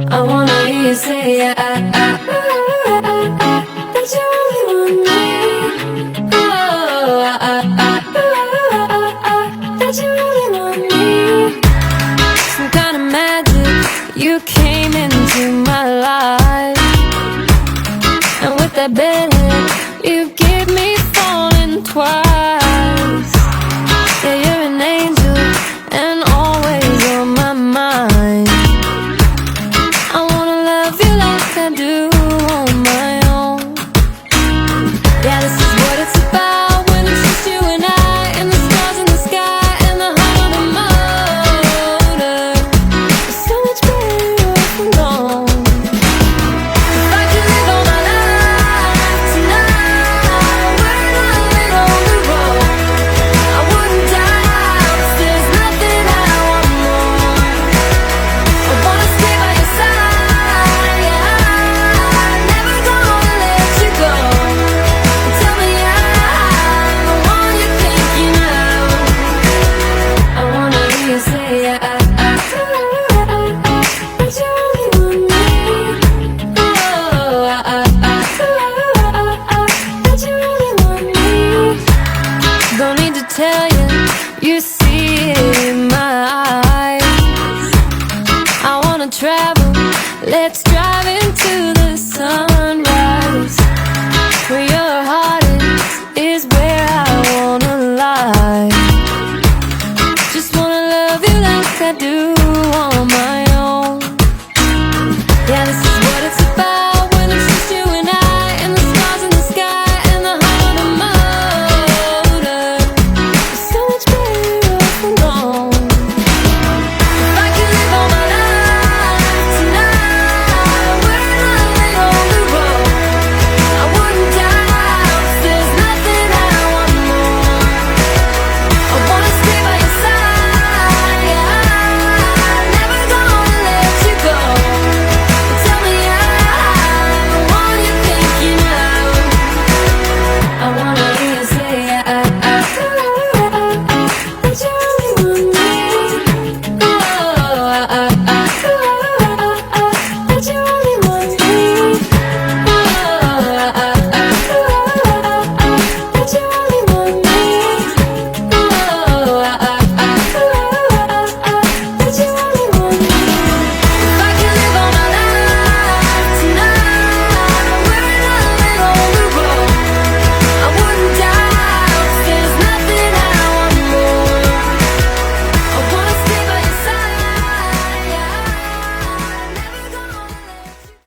I wanna hear you say that you only want me. That you only want me. Some kind of magic, you came into my life, and with that bedhead, you give me falling twice. Yeah, you're an angel, and always on my mind. I wanna love you like I do on my own. Yeah, this is what it's about, when it's just you and I, and the stars in the sky, and the hum of the motor. It's so much better from gone. If I could live all my life tonight, where I live on the road, I wouldn't die, 'cause there's nothing I want more. I wanna stay by your side, yeah, never gonna let you go. Tell me I'm the one you're thinking of. I wanna hear you say that you only want me. That you only want me. Don't need to tell you, you see it in my eyes. I wanna travel, let's drive into the